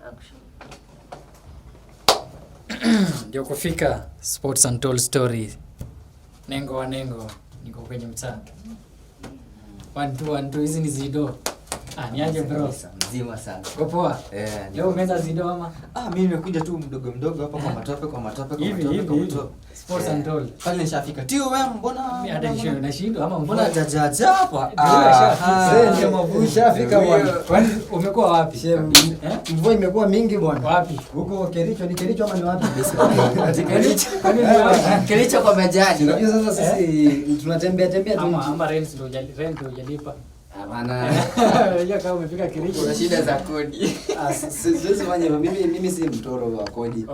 Action. Ndio kufika Sports and Told Stories. Nengo wa nengo niko kwenye mtaa. 1 2 hizi ni zido. Niaje bro? Mzima sana. Uko poa? Leo umeanza zido ama? Mimi nimekuja tu mdogo hapa kwa matope. Hivi. Sports and Told. Pale nishafika. Tio wewe mbona? Mimi hata nisho nashindwa ama mbona jaja hapa? Ndio mavusha bwana. Kwani umekuwa wapi? Mvua imekuwa mingi bwana. Wapi? Huko Kericho, ni Kericho ama ni wapi? Kericho kwa majani. Unajua sasa sisi tunatembea tu. Ama rent ndio hujalipa. Bana. Unajua kama umefika Kericho kuna shida za kodi. Siwezi fanya mimi si mtoro wa kodi.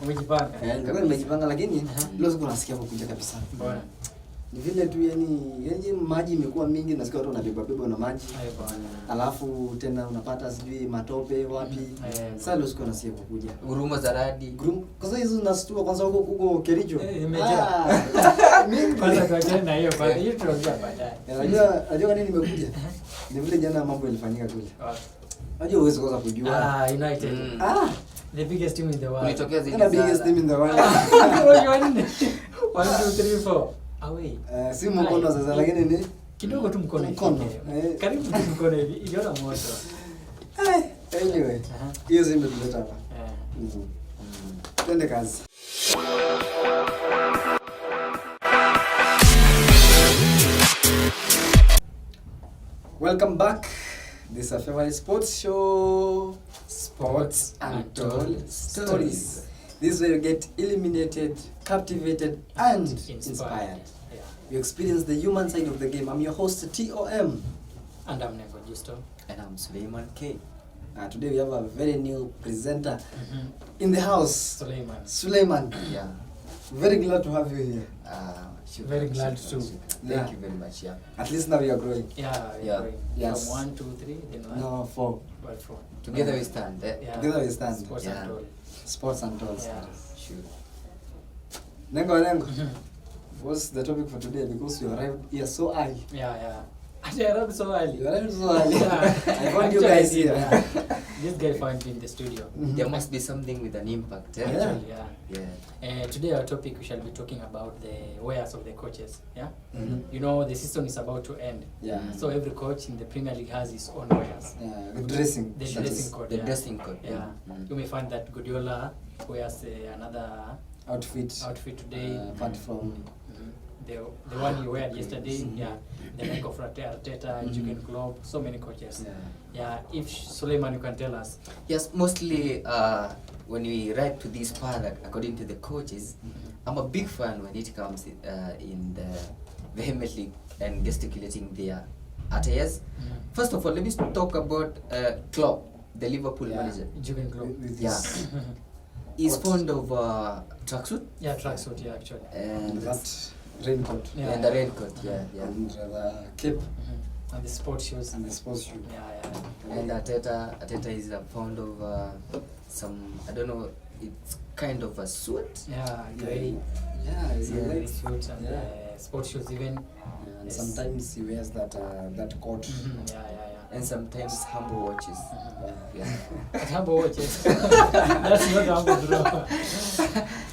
Umejipanga. Ndio nimejipanga lakini leo siku nasikia kukuja kabisa. Bwana. Ni vile tu yani maji imekuwa mingi, nasikia watu wanabeba na maji. Alafu tena unapata sijui matope wapi. Sasa leo siku nasikia kukuja. Huruma za radi. Kwanza hizo nastua kwanza huko Kericho. Imejaa. Mingi. Kwanza tuachane na hiyo kwanza. Hiyo tunaongea baadaye. Unajua nini nimekuja? Ni vile jana mambo yalifanyika kule. Unajua uwezo kwanza kujua. United. The biggest team in the world. Ulitokea zile The biggest team in the world. 1 2 3 4. Away. Si mkono sasa lakini ni kidogo tu mkono. Karibu tu mkono hivi. Iliona moto. Anyway. Hiyo zime tuleta hapa. Twende kazi. Welcome back. This is our favorite sports show, Sports and Told Stories. This is where you get illuminated, captivated, and inspired. You experience the human side of the game. I'm your host, Tom. And I'm Nengo Justo. And I'm Suleiman K. Today we have a very new presenter in the house. Suleiman. Yeah. Very glad to have you here. Very glad too. Thank you very much. Yeah. At least now we are growing. Yeah. Growing. Yes. From 1 2 3 then 1. No, 4. But 4. Together we stand. Together we stand. Sports and Told. Sports and Told. Yeah. Sure. Nengo. What's the topic for today? Because you arrived here so early. Yeah. I arrived so early. You arrived so early. I found you Actually, guys here. This guy found me in the studio. There must be something with an impact. Actually, Yeah. Today our topic we shall be talking about the wares of the coaches. Yeah. You know the season is about to end. Yeah. So every coach in the Premier League has his own wares. The dressing. The dressing code. The dressing code. Yeah. You may find that Guardiola wears another outfit today. Apart from the one you wear yesterday. Yeah. The like of Arteta, Jurgen Klopp, so many coaches. Yeah. If Suleiman, you can tell us. Yes, mostly when we arrive to this part, according to the coaches, I'm a big fan when it comes in the vehemently and gesticulating their attires. First of all, let me talk about Klopp, the Liverpool manager. Jurgen Klopp. He's fond of tracksuit. Yeah, tracksuit. Yeah, actually. And that raincoat. And the raincoat. Yeah. And the cape. And the sports shoes. Yeah. And Arteta is fond of some, I don't know, it's kind of a suit. Yeah, grey. Yeah, it's grey suit and sports shoes even. And sometimes he wears that coat. And sometimes humble watches. Humble watches. That's not humble, bro.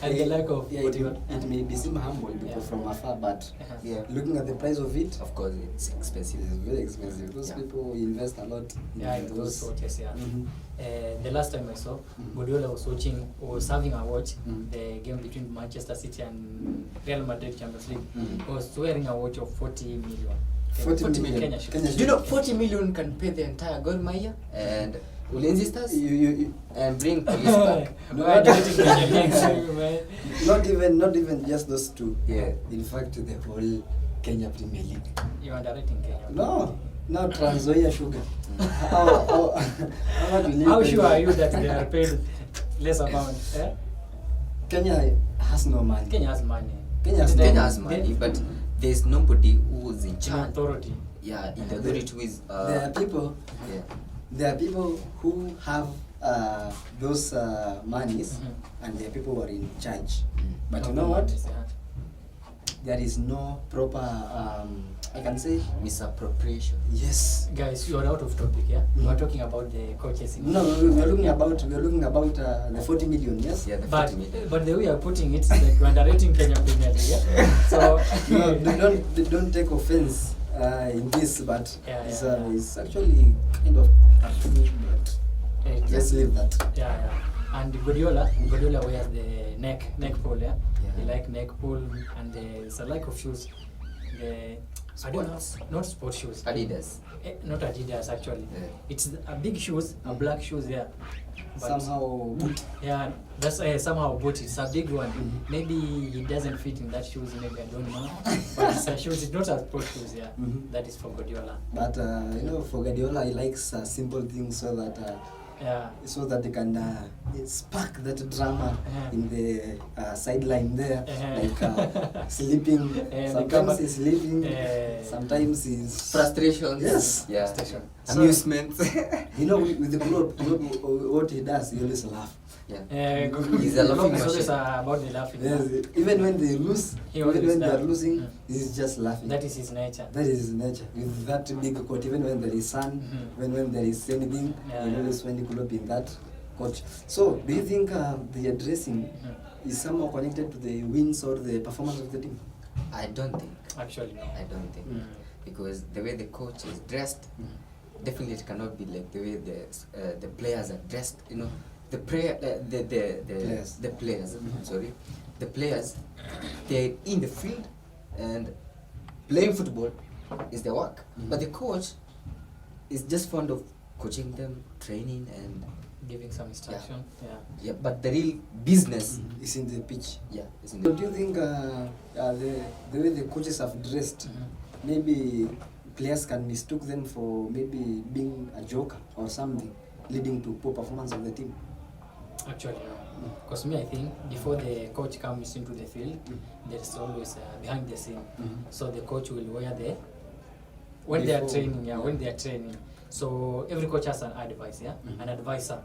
And the lack of it may be seem humble because from afar, but looking at the price of it, of course, it's expensive. It's very expensive. Those people invest a lot. In those watches. The last time I saw, Guardiola was having a watch the game between Manchester City and Real Madrid Champions League. He was wearing a watch of 40 million. 40 million. Kenya. Do you know 40 million can pay the entire Premeire and Ulinzi Stars and bring police back? Not even just those two. Yeah. In fact, the whole Kenya Premier League. You are underrating Kenya. No. Now Transoia Sugar. How sure are you that they are paid less amount? Kenya has no money. Kenya has money. Kenya has money, but there's nobody who's in charge. Authority. Yeah, in the authority who is. There are people who have those monies, and there are people who are in charge. But you know what? There is no proper I can say misappropriation. yes. Guys, you are out of topic, yeah? We are talking about the coaches in No, we are looking about the 40 million, yes. Yeah, the but 40 million. but the way you're putting it, like you're underrating Kenya Premier League, yeah? So No, they don't take offense in this, but Yeah, it's, yeah, yeah. it's actually kind of cartoonish, but let's leave that. Yeah. And Guardiola wears the neck pull, yeah? Yeah. He like neck pull, and it's a lack of shoes. I don't know, Sports. not sports shoes. Adidas. Not Adidas actually. Yeah. It's a big shoes, a black shoes, yeah. But Somehow, yeah, that's somehow boot. It's a big one. Mhm. Maybe it doesn't fit in that shoes. Maybe I don't know. But it's a shoes. It's not a sport shoes. Yeah, Mhm. that is for Guardiola. but for Guardiola, he likes simple things so that Yeah, they can spark that drama Uh-huh. in the sideline there, Uh-huh. like sleeping. And Sometimes he's sleeping. Sometimes he's Frustrations. Yes. Yeah. Frustration. Amusement. with the Klopp, what he does, he always laugh. Yeah. He's a laughing always machine. about the laughing. Yes, even when they lose, He even always when they are does. losing, Mm. he's just laughing. That is his nature. That is his nature. With that big coat, even when there is sun, Mhm. when there is anything, Yeah, he yeah. always find Klopp in that coat. So, do you think the dressing Mhm. is somehow connected to the wins or the performance of the team? I don't think. Actually, no. I don't think. Mm. Because the way the coach is dressed, definitely it cannot be like the way the players are dressed. You know, the Players. the players. Sorry, the players. They're in the field, and playing football is their work. But the coach is just fond of coaching them, training, and Giving some instruction. Yeah. But the real business, It's in the pitch. is in So, the do you think the way the coaches have dressed, Mhm. maybe players can mistook them for maybe being a joker or something, leading to poor performance of the team? Actually, no. Because me, I think before the coach comes into the field, there's always behind the scene. So the coach will wear when they are Before, training, yeah. when they are training. So every coach has an advice, Mhm. an advisor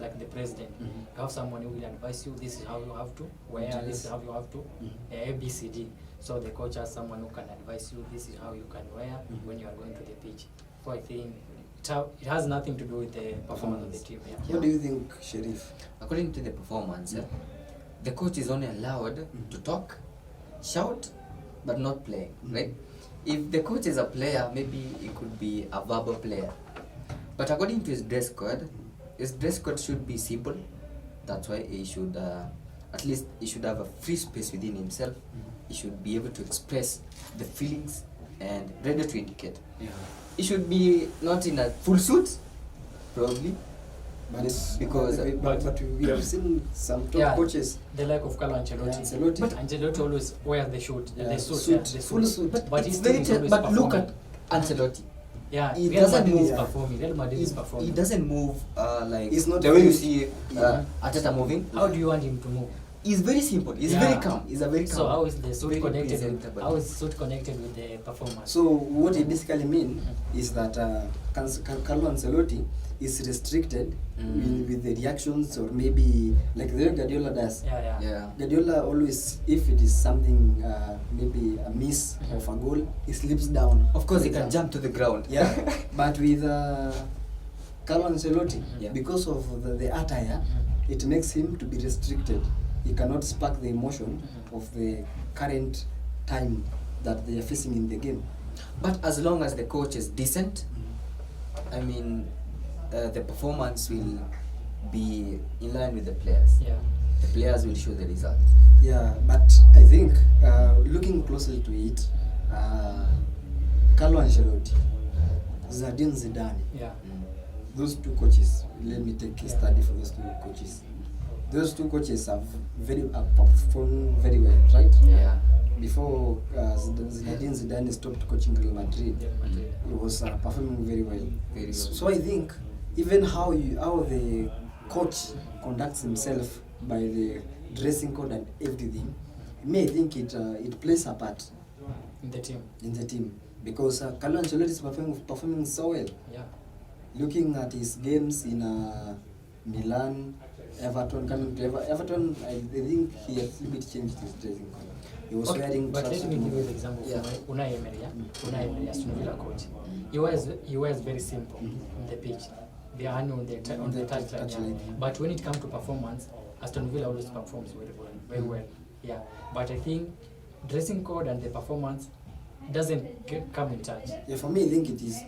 like the president. You have someone who will advise you. This is how you have to wear. This is how you have to ABCD. So the coach has someone who can advise you. This is how you can wear when you are going to the pitch. So I think it has nothing to do with the performance of the team. Yeah. What do you think, Sharif? according to the performance, the coach is only allowed to talk, shout, but not play, right? If the coach is a player, maybe it could be a verbal player. But according to his dress code should be simple. That's why he should, at least he should have a free space within himself. He should be able to express the feelings and ready to indicate. Yeah. He should be not in a full suit, probably. But Because- but we have seen some top Yeah. coaches. The like of Carlo Ancelotti. Yeah, Ancelotti. But Ancelotti always wears the suit, Yeah, the suit, suit, yeah, the full suit. But It's his very team is always but look at performing. Ancelotti. Yeah, he Real doesn't Madrid is move. performing. Real Madrid is performing. He doesn't move like He's not the way you finished. see Yeah. Arteta moving. How do you want him to move? He's very simple. He's Yeah. very calm. He's a very calm. So how is the suit very connected? presentable. How is suit connected with the performance? So what he basically mean is that Carlo Ancelotti is restricted with the reactions, or maybe like the way Guardiola does. Yeah. Yeah. Guardiola always, if it is something maybe a miss of a goal, he slips down. Of course, he For can example. jump to the ground. Yeah, but with Carlo Ancelotti, Yeah. because of the attire, it makes him to be restricted. He cannot spark the emotion of the current time that they are facing in the game. But as long as the coach is decent, I mean, the performance will be in line with the players. Yeah. The players will show the result. Yeah, but I think looking closely to it, Carlo Ancelotti, Zinedine Zidane, Yeah. those two coaches, let me take a study for those two coaches. Those two coaches have performed very well, right? Yeah. Before Zinedine Zidane stopped coaching Real Madrid, Real Madrid. he was performing very well. Very well. So I think even how the coach conducts himself by the dressing code and everything, I think it plays a part In the team. in the team, because Carlo Ancelotti is performing so well. Yeah. Looking at his games in Milan, Everton, coming to Everton, I think he has a little bit changed his dressing code. He was wearing but let tracksuit me give you more. the example Yeah. from Unai Emery. Yeah? Unai Emery, Aston Villa coach. Mm. He was very simple on the pitch. They are on the touchline. Yeah. But when it comes to performance, Aston Villa always performs very well. Yeah. But I think dressing code and the performance doesn't come in touch. Yeah, for me, I think it is.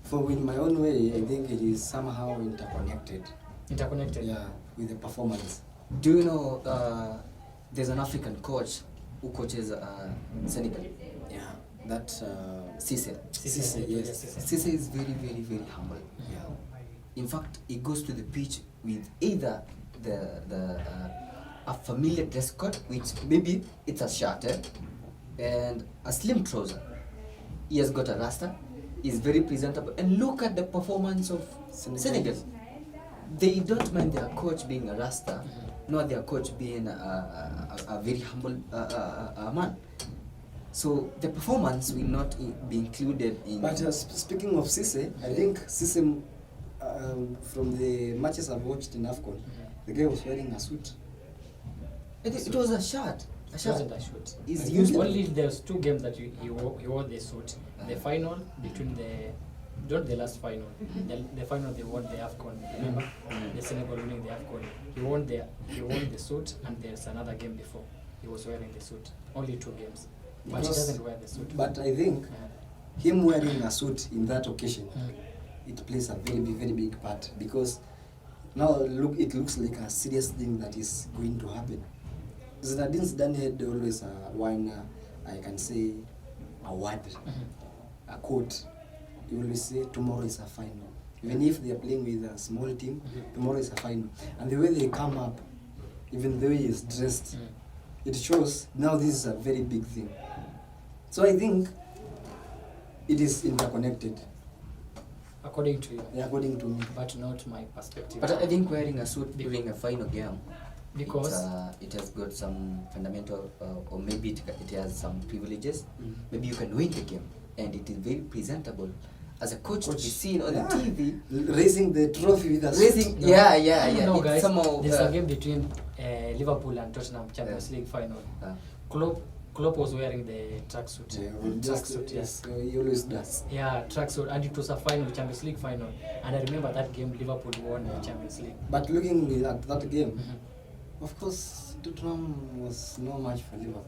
For in my own way, I think it is somehow interconnected. Interconnected. Yeah, with the performance. Do you know there's an African coach who coaches Senegal? Yeah, that Cisse. Cisse, yes. Cisse is very humble. Yeah. In fact, he goes to the pitch with either a familiar dress code, which maybe it's a shirt, and a slim trouser. He has got a rasta. He's very presentable. And look at the performance of Senegal. They don't mind their coach being a rasta, nor their coach being a very humble man. So the performance will not be included in. But speaking of Cisse, I think Cisse, from the matches I've watched in AFCON, the guy was wearing a suit. It was a shirt. It wasn't a shoot. He's used Only there's 2 games that he wore the suit. The final between not the last final. The final they won the AFCON. Remember the Senegal winning the AFCON. He won the suit, and there's another game before he was wearing the suit. Only 2 games, but he doesn't wear the suit. But I think him wearing a suit in that occasion, it plays a very big part, because now it looks like a serious thing that is going to happen. Zinedine Zidane had always one, I can say, a word, a quote. He always say, tomorrow is a final. Even if they are playing with a small team, tomorrow is a final. And the way they come up, even the way he's dressed, it shows now this is a very big thing. So I think it is interconnected. According to you. Yeah, according to me. But not my perspective. But I think wearing a suit during a final game, because it has got some fundamental, or maybe it has some privileges. Maybe you can win the game, and it is very presentable as a coach to be seen on the TV raising the trophy with a raising. No. Yeah. No, guys, Somehow, there's a game between Liverpool and Tottenham Champions League final. Klopp was wearing the tracksuit. Tracksuit, yes. He always does. Yeah, tracksuit, and it was a final, Champions League final. And I remember that game, Liverpool won the Champions League. But looking at that game, of course, Tottenham was no match for Liverpool.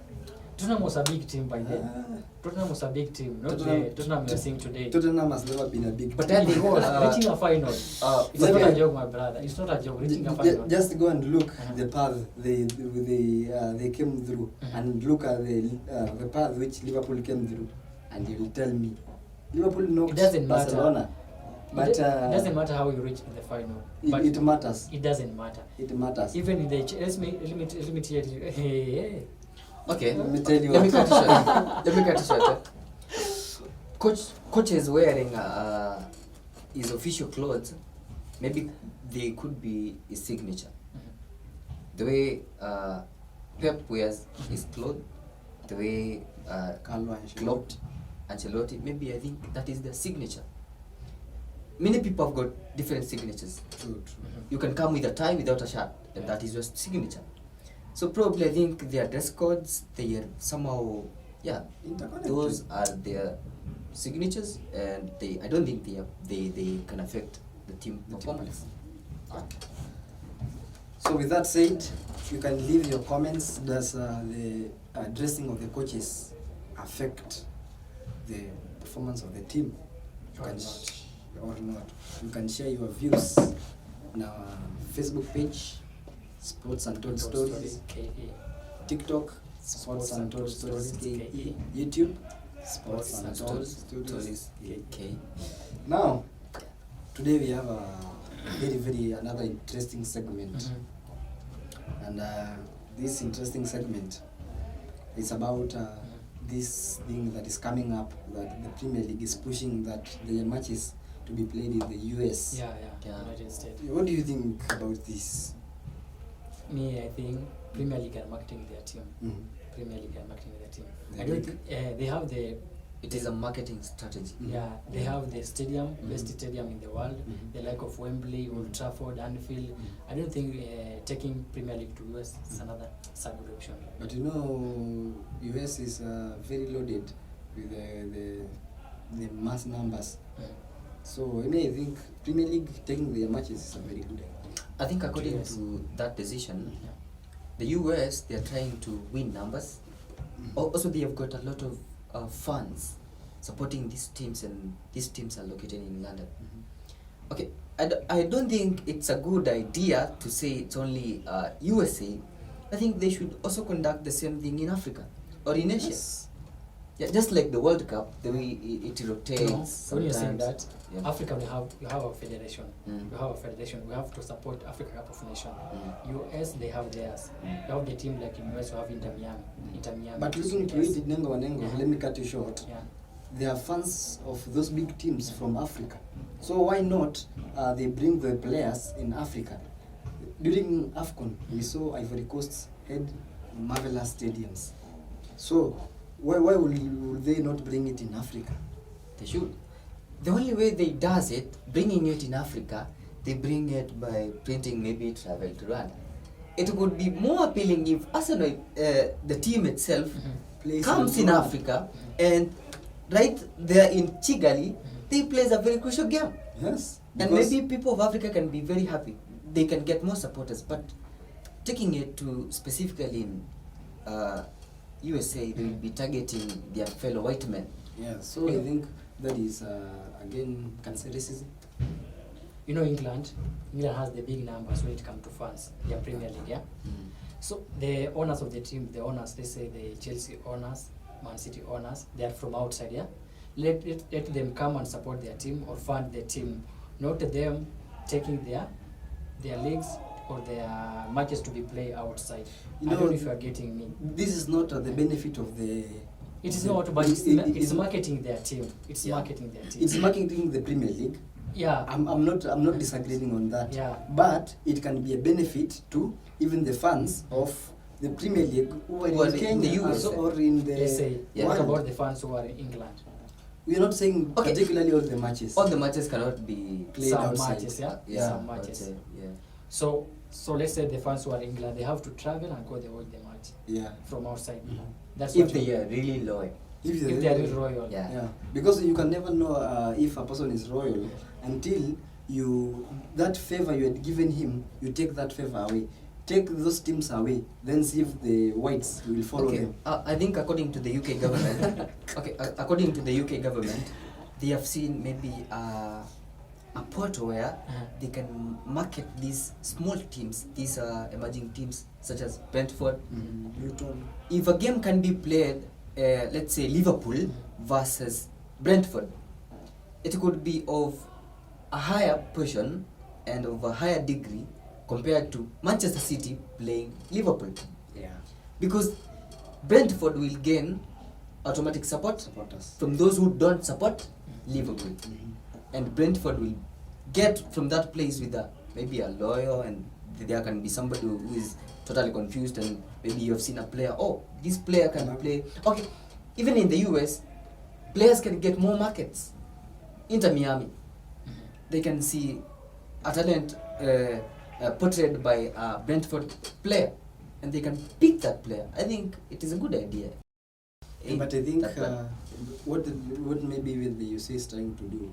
Tottenham was a big team by then. Tottenham was a big team, not the Tottenham you're seeing today. Tottenham has never been a big But team. I think Reaching a final. It's not a joke, my brother. It's not a joke. Reaching a final. Just go and look the path they came through, and look at the path which Liverpool came through, and you will tell me Liverpool knocked It doesn't matter. Barcelona. But it doesn't matter how you reach the final. But it matters. It doesn't matter. It matters. Even in the let me tell you. Hey. okay. Let me tell you. Let me cut it short. Coach is wearing his official clothes. Maybe they could be his signature. The way Pep wears his clothes, the way Klopp, Ancelotti, maybe I think that is their signature. Many people have got different signatures. True. You can come with a tie without a shirt, and that is your signature. So probably I think their dress codes, they are somehow, Interconnected. those are their signatures, and I don't think they can affect the team performance. So with that said, you can leave your comments. Does the dressing of the coaches affect the performance of the team? Or not. You can share your views on our Facebook page, Sports Untold Stories, KE. TikTok, Sports Untold Stories, KE, YouTube, Sports Untold Stories, Okay. Now, today we have a very another interesting segment, and this interesting segment is about this thing that is coming up, that the Premier League is pushing, that the matches to be played in the US. Yeah. United States. What do you think about this? Me, I think Premier League are marketing their team. Premier League are marketing their team. I don't think they have the It is a marketing strategy. Yeah, they have the stadium, best Mhm. stadium in the world, Mhm. the like of Wembley, Old Trafford, Anfield. I don't think taking Premier League to US is another is a good option. But you know, US is very loaded with the mass numbers. So I mean, I think Premier League taking their matches is a very good idea. I think according Yes. to that decision, Yeah. the US, they are trying to win numbers. Also, they have got a lot of fans supporting these teams, and these teams are located in London. Okay, I don't think it's a good idea to say it's only USA. I think they should also conduct the same thing in Africa or in Asia. Yes. Yeah, just like the World Cup, the way it rotates. No, when you're saying sometimes. that, Yeah. Africa we have a federation. Mm. We have a federation. We have to support Africa Cup of Nations. Mm. US they have theirs. Mm. You have the team like in US. You have Inter Miami. Inter Miami. But looking to Yes. it, Nengo, Yeah. let me cut you short. Yeah. They are fans of those big teams from Africa. So why not they bring the players in Africa? During AFCON, we saw Ivory Coast had marvelous stadiums. So why will they not bring it in Africa? They should. The only way they does it, bringing it in Africa, they bring it by printing maybe travel to Rwanda. It would be more appealing if Arsenal, the team itself, Plays comes in Rwanda. Africa and right there in Kigali, they plays a very crucial game. Yes. And because- maybe people of Africa can be very happy. They can get more supporters. But taking it to specifically in USA, they will be targeting their fellow white men. Yeah, so I think that is again cancerism. You know England has the big numbers when it comes to fans. Their Premier League, yeah. So the owners of the team, the owners, they say the Chelsea owners, Man City owners, they are from outside, yeah. Let them come and support their team or fund their team, not them taking their leagues or their matches to be played outside. You I don't know, know if you are getting me. This is not the benefit of the. It is not, but it's marketing their team. It's Yeah. marketing their team. It's marketing the Premier League. Yeah. I'm not disagreeing on that. Yeah. But it can be a benefit to even the fans of the Premier League who are Who are in in Kenya the US. or in the Let's say, Yeah. what world. about the fans who are in England? We are not saying Okay. particularly all the matches. All the matches cannot be Played Some outside. matches, yeah? Yeah, Some I would matches. say, yeah. So let's say the fans who are in England, they have to travel and go there watch the match Yeah. from outside. Mhm. That's If what they you- are really loyal. If if they are really royal. Yeah. Yeah, because you can never know if a person is royal until that favor you had given him, you take that favor away. Take those teams away, then see if the whites will follow Okay. them. I think according to the UK government, according to the UK government, they have seen maybe a portal where they can market these small teams, these emerging teams such as Brentford. Luton. If a game can be played, let's say Liverpool versus Brentford, it could be of a higher portion and of a higher degree compared to Manchester City playing Liverpool, Yeah. because Brentford will gain automatic support Supporters. from those who don't support Liverpool, and Brentford will get from that place with maybe a lawyer, and there can be somebody who is totally confused, and maybe you have seen a player, oh, this player can play. Okay, even in the US, players can get more markets. Inter Miami, they can see a talent portrayed by a Brentford player, and they can pick that player. I think it is a good idea. But I think That plan. what maybe with the USA is trying to do,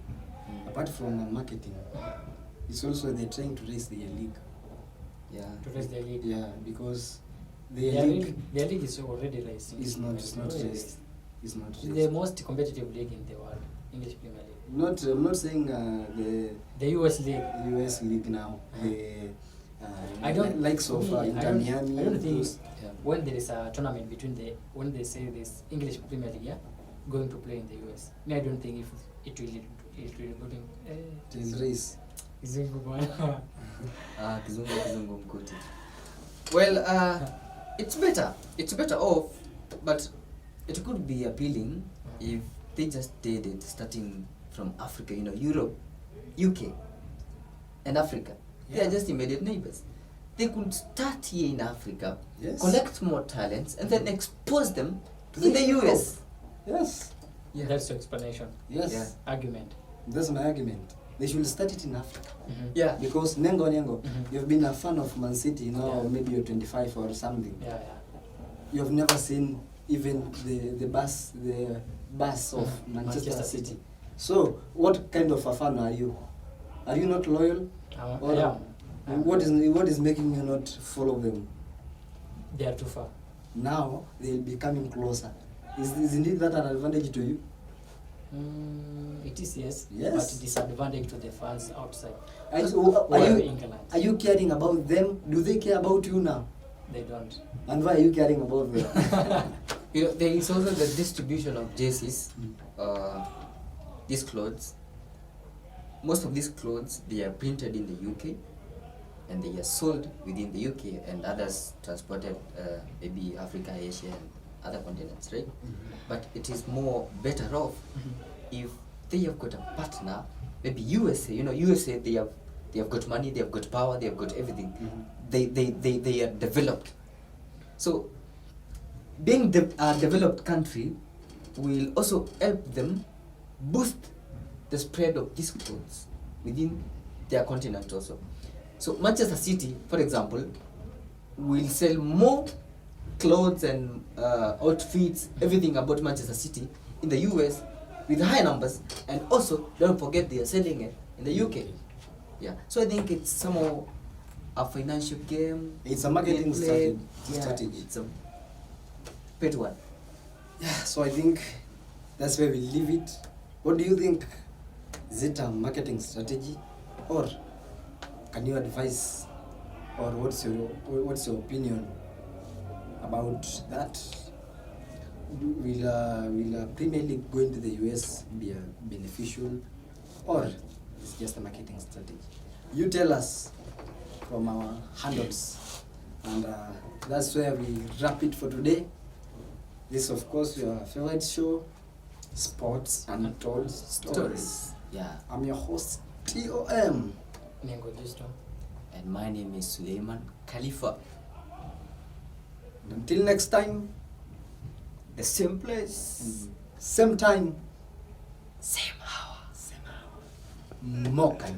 apart from marketing, it's also they're trying to raise their league. Yeah. To raise their league. Yeah, because Their league is already raised. is not Already raised. It's not It's raised. the most competitive league in the world, English Premier League. I'm not saying The US league. the US league now. The I don't likes of me, Inter Miami. I don't think those- Yeah. when there is a tournament between when they say this English Premier League, yeah, going to play in the US. Me, I don't think if it will go to it is race. Kizungu bwana. Kizungu mkuti. Well, it's better off, but it could be appealing if they just did it starting from Africa, Europe, UK, and Africa. They are Yeah. just immediate neighbors. They could start here in Africa, Yes. collect more talents, and then expose them To in the the US. Yes. Yeah. That's your explanation. Yes. Yeah. Argument. That's my argument. They should start it in Africa. Yeah. Because Nengo, Mhm. you've been a fan of Man City now, Yeah. maybe you're 25 or something. Yeah. You've never seen even the bus of Manchester City. So, what kind of a fan are you? Are you not loyal? Or Yeah. what is making you not follow them? They are too far. Now they'll be coming closer. Isn't it that an advantage to you? It is, yes. Yes. But disadvantage to the fans outside. Are you caring about them? Do they care about you now? They don't. And why are you caring about them? You know, there is also the distribution of jerseys, these clothes. Most of these clothes, they are printed in the UK and they are sold within the UK, and others transported maybe Africa, Asia and other continents, right? But it is more better off if they have got a partner, maybe USA. You know, USA, they have got money, they have got power, they have got everything. They are developed. So being a developed country will also help them boost the spread of these clothes within their continent also. So Manchester City, for example, will sell more clothes and outfits, everything about Manchester City in the US with high numbers, and also don't forget they are selling it in the UK. Yeah, so I think it's somehow a financial game. It's a marketing strategy. It's a better one. Yeah, so I think that's where we leave it. What do you think? Is it a marketing strategy, or can you advise, or what's your opinion about that? Will Premier League going to the US be beneficial, or it's just a marketing strategy? You tell us from our handles, and that's where we wrap it for today. This, of course, your favorite show, Sports Untold Stories. Yeah. I'm your host, TOM. Nengo Justo. And my name is Suleiman Khalifa. Until next time, The same place. same time, Same hour. Mokani.